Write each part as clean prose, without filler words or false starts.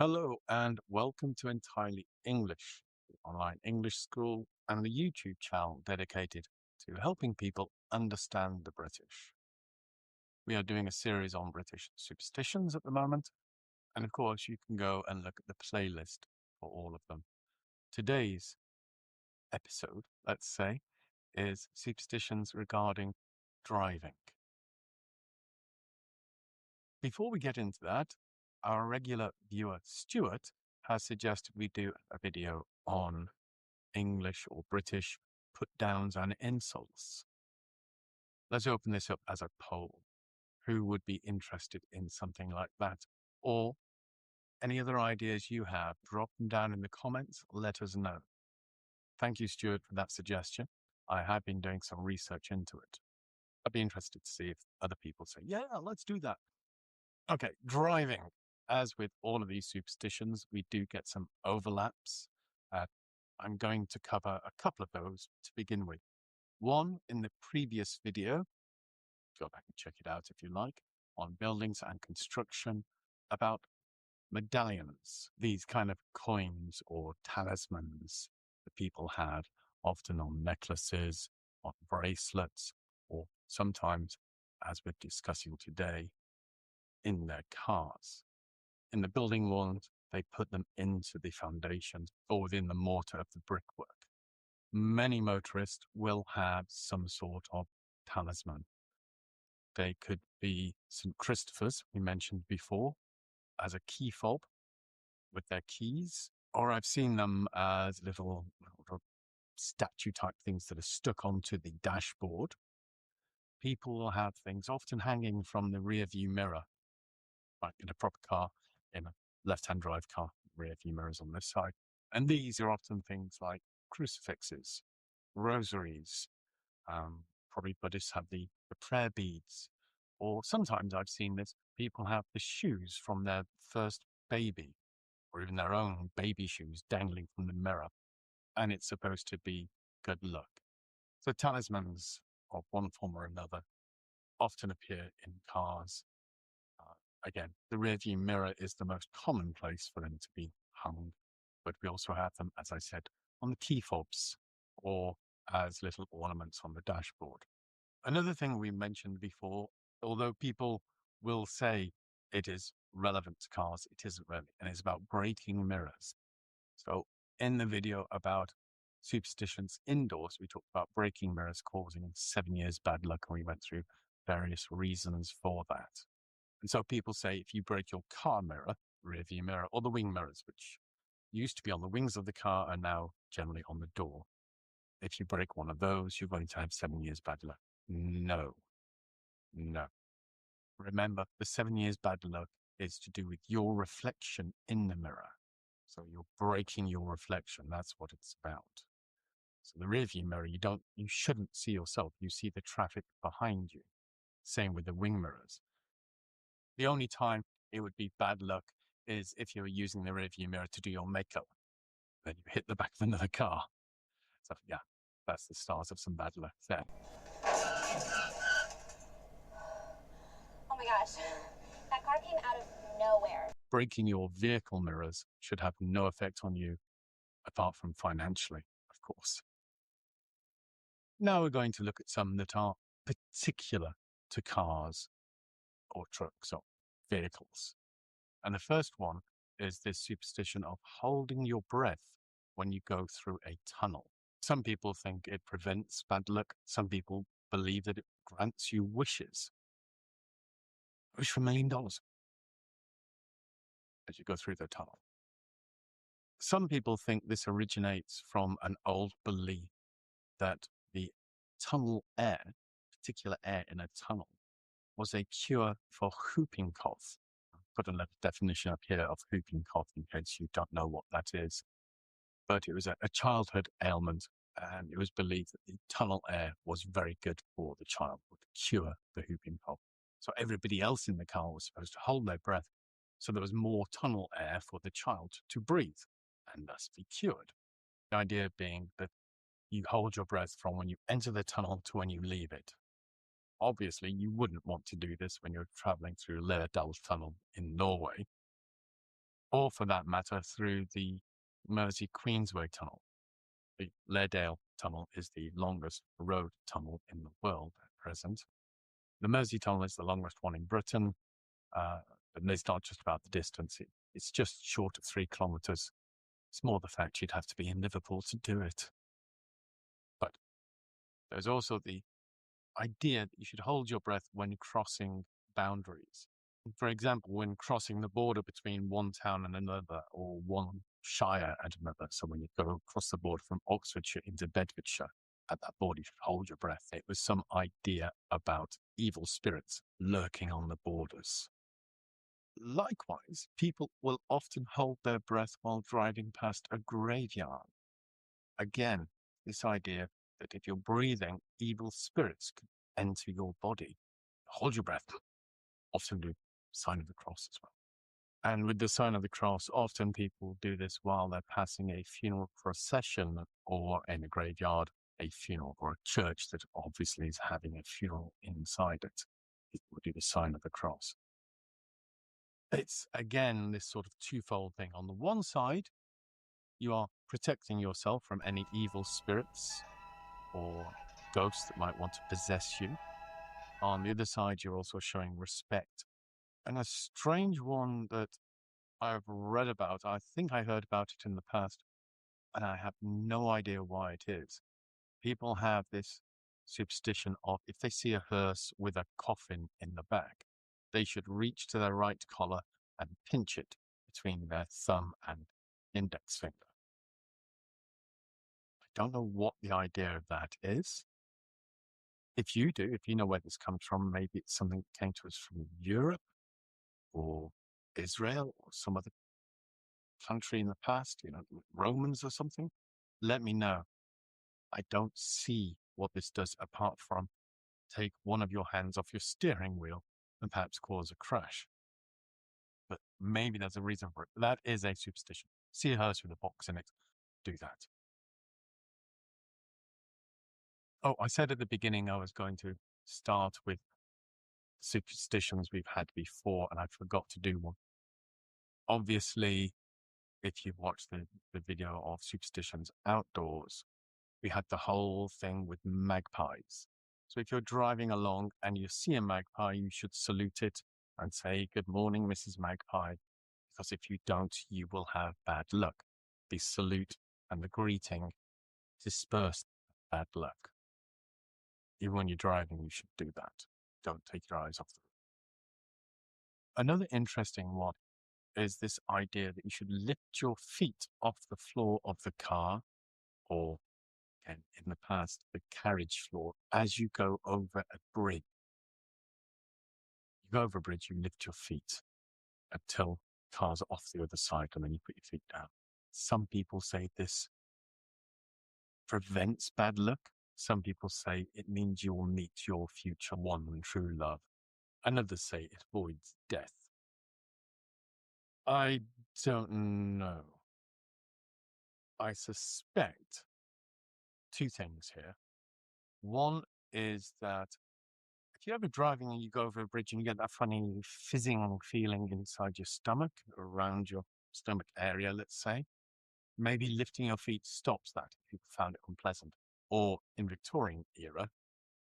Hello and welcome to Entirely English, the online English school and the YouTube channel dedicated to helping people understand the British. We are doing a series on British superstitions at the moment, and of course, you can go and look at the playlist for all of them. Today's episode, let's say, is superstitions regarding driving. Before we get into that, our regular viewer, Stuart, has suggested we do a video on English or British put downs and insults. Let's open this up as a poll. Who would be interested in something like that? Or any other ideas you have, drop them down in the comments, let us know. Thank you, Stuart, for that suggestion. I have been doing some research into it. I'd be interested to see if other people say, yeah, let's do that. Okay, driving. As with all of these superstitions, we do get some overlaps. I'm going to cover a couple of those to begin with. One in the previous video, go back and check it out if you like, on buildings and construction about medallions, these kind of coins or talismans that people had, often on necklaces, on bracelets, or sometimes, as we're discussing today, in their cars. In the building ones, they put them into the foundations or within the mortar of the brickwork. Many motorists will have some sort of talisman. They could be St. Christopher's, we mentioned before, as a key fob with their keys, or I've seen them as little statue type things that are stuck onto the dashboard. People will have things often hanging from the rear view mirror, like in a proper car, in a left-hand drive car, rear view mirrors on this side. And these are often things like crucifixes, rosaries, probably Buddhists have the prayer beads, or sometimes I've seen this, people have the shoes from their first baby, or even their own baby shoes dangling from the mirror, and it's supposed to be good luck. So talismans of one form or another often appear in cars. Again, the rearview mirror is the most common place for them to be hung, but we also have them, as I said, on the key fobs or as little ornaments on the dashboard. Another thing we mentioned before, although people will say it is relevant to cars, it isn't really, and it's about breaking mirrors. So in the video about superstitions indoors, we talked about breaking mirrors causing 7 years bad luck, and we went through various reasons for that. And so people say if you break your car mirror, rear view mirror, or the wing mirrors, which used to be on the wings of the car are now generally on the door. If you break one of those, you're going to have 7 years bad luck. No. Remember, the 7 years bad luck is to do with your reflection in the mirror. So you're breaking your reflection. That's what it's about. So the rear view mirror, you shouldn't see yourself. You see the traffic behind you. Same with the wing mirrors. The only time it would be bad luck is if you're using the rear view mirror to do your makeup. Then you hit the back of another car. So yeah, that's the start of some bad luck there. Oh my gosh, that car came out of nowhere. Breaking your vehicle mirrors should have no effect on you, apart from financially, of course. Now we're going to look at some that are particular to cars or trucks or vehicles. And the first one is this superstition of holding your breath when you go through a tunnel. Some people think it prevents bad luck. Some people believe that it grants you wishes. Wish for $1 million as you go through the tunnel. Some people think this originates from an old belief that the tunnel air, particular air in a tunnel, was a cure for whooping cough. I'll put a little definition up here of whooping cough in case you don't know what that is. But it was a childhood ailment, and it was believed that the tunnel air was very good for the child, would cure the whooping cough. So everybody else in the car was supposed to hold their breath, so there was more tunnel air for the child to breathe and thus be cured. The idea being that you hold your breath from when you enter the tunnel to when you leave it. Obviously, you wouldn't want to do this when you're traveling through Lærdal Tunnel in Norway. or for that matter, through the Mersey Queensway Tunnel. The Lairdale Tunnel is the longest road tunnel in the world at present. The Mersey Tunnel is the longest one in Britain, but it's not just about the distance. It's just short of 3 kilometres. It's more the fact you'd have to be in Liverpool to do it. But there's also the idea that you should hold your breath when crossing boundaries. For example, when crossing the border between one town and another, or one shire and another. So when you go across the border from Oxfordshire into Bedfordshire, at that border, you should hold your breath. It was some idea about evil spirits lurking on the borders. Likewise, people will often hold their breath while driving past a graveyard. Again, this idea that if you're breathing, evil spirits could enter your body. Hold your breath. Often do sign of the cross as well. And with the sign of the cross, often people do this while they're passing a funeral procession, or in a graveyard, a funeral, or a church that obviously is having a funeral inside it. People do the sign of the cross. It's, again, this sort of twofold thing. On the one side, you are protecting yourself from any evil spirits or ghosts that might want to possess you. On the other side, you're also showing respect. And a strange one that I've read about, I think I heard about it in the past, and I have no idea why it is. People have this superstition of if they see a hearse with a coffin in the back, they should reach to their right collar and pinch it between their thumb and index finger. I don't know what the idea of that is. If you do, if you know where this comes from, maybe it's something that came to us from Europe or Israel or some other country in the past, Romans or something, let me know. I don't see what this does apart from take one of your hands off your steering wheel and perhaps cause a crash. But maybe there's a reason for it. That is a superstition. See a hearse with a box in it. Do that. Oh, I said at the beginning I was going to start with superstitions we've had before, and I forgot to do one. Obviously, if you've watched the video of superstitions outdoors, we had the whole thing with magpies. So if you're driving along and you see a magpie, you should salute it and say, "Good morning, Mrs. Magpie," because if you don't, you will have bad luck. The salute and the greeting disperse bad luck. Even when you're driving, you should do that. Don't take your eyes off the road. Another interesting one is this idea that you should lift your feet off the floor of the car, or again, in the past, the carriage floor, as you go over a bridge. You go over a bridge, you lift your feet until cars are off the other side, and then you put your feet down. Some people say this prevents bad luck. Some people say it means you will meet your future one and true love. And others say it avoids death. I don't know. I suspect two things here. One is that if you're ever driving and you go over a bridge and you get that funny fizzing feeling inside your stomach, around your stomach area, let's say, maybe lifting your feet stops that if people found it unpleasant, or in Victorian era,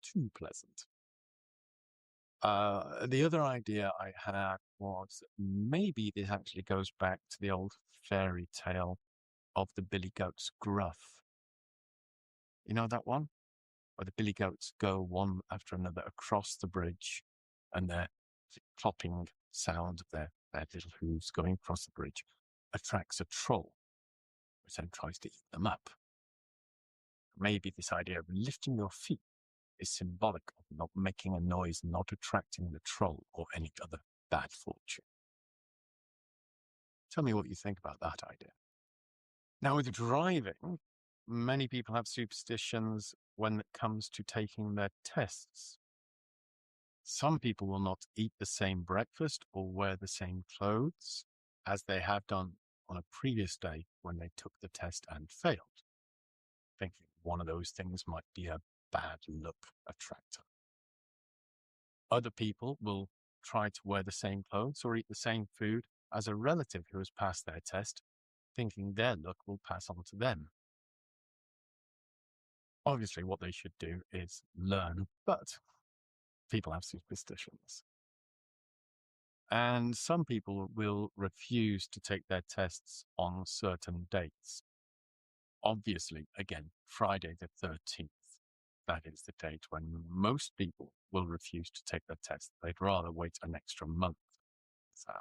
too pleasant. The other idea I had was that maybe this actually goes back to the old fairy tale of the billy goat's gruff. You know that one? Where the billy goats go one after another across the bridge, and the clopping sound of their little hooves going across the bridge attracts a troll, which then tries to eat them up. Maybe this idea of lifting your feet is symbolic of not making a noise, not attracting the troll or any other bad fortune. Tell me what you think about that idea. Now, with driving, many people have superstitions when it comes to taking their tests. Some people will not eat the same breakfast or wear the same clothes as they have done on a previous day when they took the test and failed, thinking one of those things might be a bad luck attractor. Other people will try to wear the same clothes or eat the same food as a relative who has passed their test, thinking their luck will pass on to them. Obviously, what they should do is learn, but people have superstitions. And some people will refuse to take their tests on certain dates. Obviously, again, Friday the 13th. That is the date when most people will refuse to take their test. They'd rather wait an extra month. So,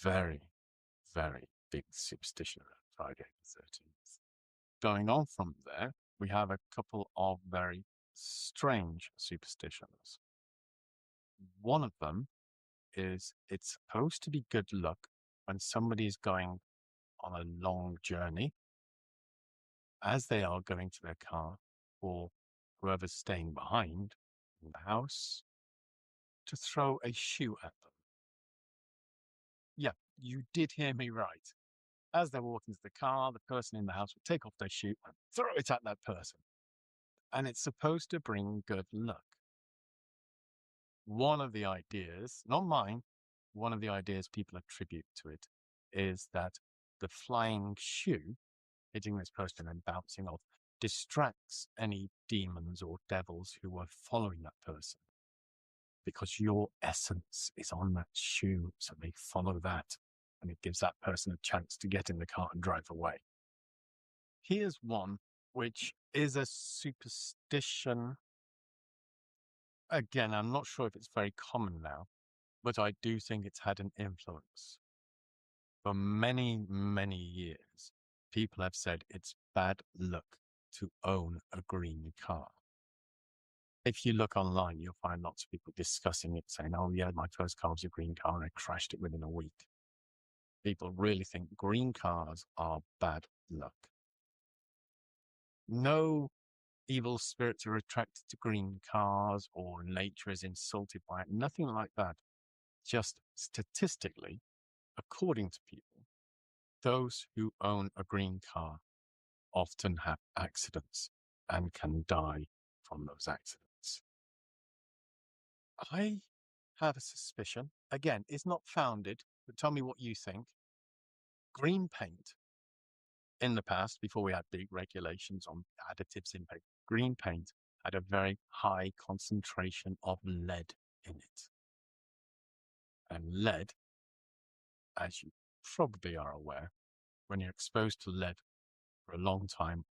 very, very big superstition around Friday the 13th. Going on from there, we have a couple of very strange superstitions. One of them is it's supposed to be good luck when somebody is going on a long journey as they are going to their car, or whoever's staying behind in the house, to throw a shoe at them. Yeah, you did hear me right. As they're walking to the car, the person in the house will take off their shoe and throw it at that person. And it's supposed to bring good luck. One of the ideas, not mine, one of the ideas people attribute to it is that the flying shoe hitting this person and bouncing off distracts any demons or devils who are following that person, because your essence is on that shoe, so they follow that, and it gives that person a chance to get in the car and drive away. Here's one which is a superstition. Again, I'm not sure if it's very common now, but I do think it's had an influence. For many, many years, people have said it's bad luck to own a green car. If you look online, you'll find lots of people discussing it, saying, oh yeah, my first car was a green car and I crashed it within a week. People really think green cars are bad luck. No evil spirits are attracted to green cars or nature is insulted by it. Nothing like that. Just statistically, according to people, those who own a green car often have accidents and can die from those accidents. I have a suspicion, again, it's not founded, but tell me what you think. Green paint in the past, before we had big regulations on additives in paint, green paint had a very high concentration of lead in it. And lead, as you probably are aware, when you're exposed to lead for a long time,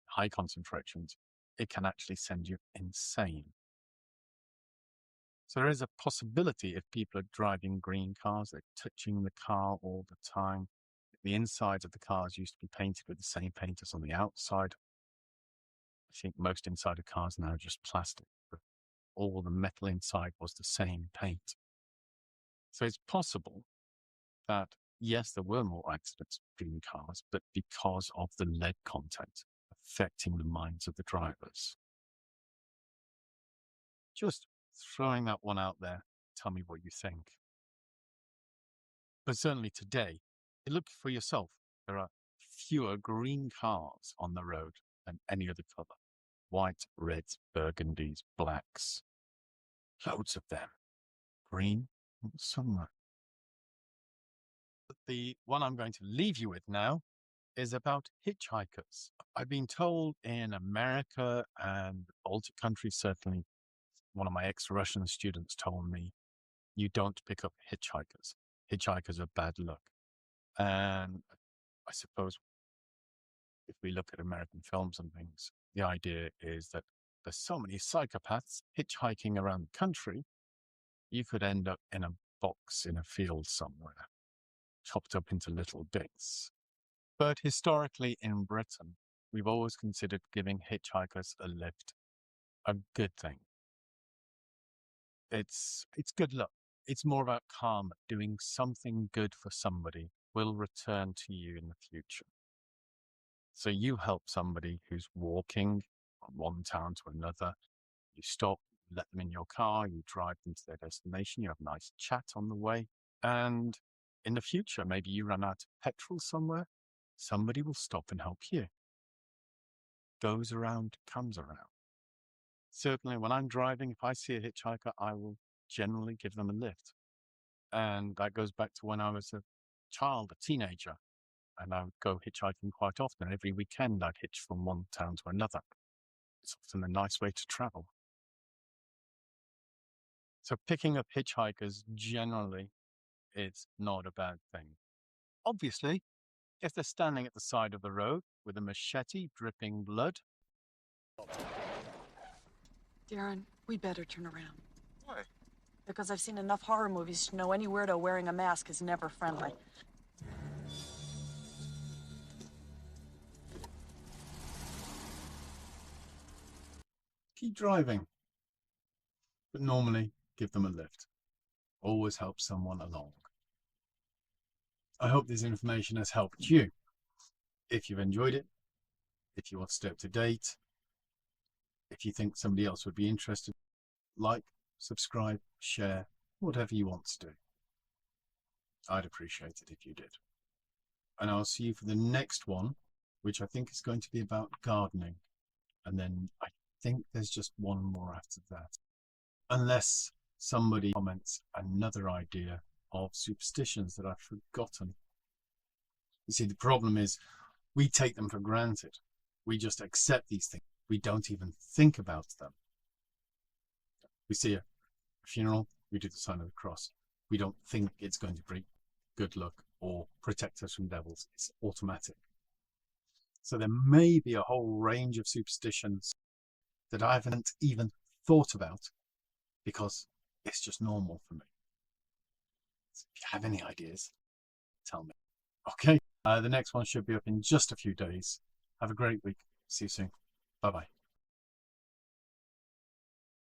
high concentrations, it can actually send you insane. So there is a possibility if people are driving green cars, they're touching the car all the time. The insides of the cars used to be painted with the same paint as on the outside. I think most inside of cars now are just plastic, but all the metal inside was the same paint. So it's possible that, yes, there were more accidents with green cars, but because of the lead content affecting the minds of the drivers. Just throwing that one out there, tell me what you think. But certainly today, look for yourself. There are fewer green cars on the road than any other color. White, reds, burgundies, blacks. Loads of them. Green, somewhere. But the one I'm going to leave you with now is about hitchhikers. I've been told in America and the Baltic countries, certainly one of my ex-Russian students told me, you don't pick up hitchhikers. Hitchhikers are bad luck. And I suppose if we look at American films and things, the idea is that there's so many psychopaths hitchhiking around the country, you could end up in a box in a field somewhere, chopped up into little bits. But historically in Britain, we've always considered giving hitchhikers a lift a good thing. It's good luck. It's more about karma. Doing something good for somebody will return to you in the future. So you help somebody who's walking from one town to another. You stop, let them in your car, you drive them to their destination, you have a nice chat on the way. And in the future, maybe you run out of petrol somewhere, somebody will stop and help you. Goes around, comes around. Certainly when I'm driving, if I see a hitchhiker, I will generally give them a lift. And that goes back to when I was a child, a teenager, and I would go hitchhiking quite often. Every weekend I'd hitch from one town to another. It's often a nice way to travel. So picking up hitchhikers generally is not a bad thing. Obviously, if they're standing at the side of the road with a machete dripping blood. Darren, we better turn around. Why? Because I've seen enough horror movies to know any weirdo wearing a mask is never friendly. Keep driving, but normally give them a lift. Always help someone along. I hope this information has helped you. If you've enjoyed it, if you want to stay up to date, if you think somebody else would be interested, like, subscribe, share, whatever you want to do. I'd appreciate it if you did. And I'll see you for the next one, which I think is going to be about gardening. And then I think there's just one more after that. Unless somebody comments another idea of superstitions that I've forgotten. You see, the problem is we take them for granted. We just accept these things. We don't even think about them. We see a funeral, we do the sign of the cross. We don't think it's going to bring good luck or protect us from devils. It's automatic. So there may be a whole range of superstitions that I haven't even thought about because it's just normal for me. So if you have any ideas, tell me. Okay, the next one should be up in just a few days. Have a great week. See you soon. Bye-bye.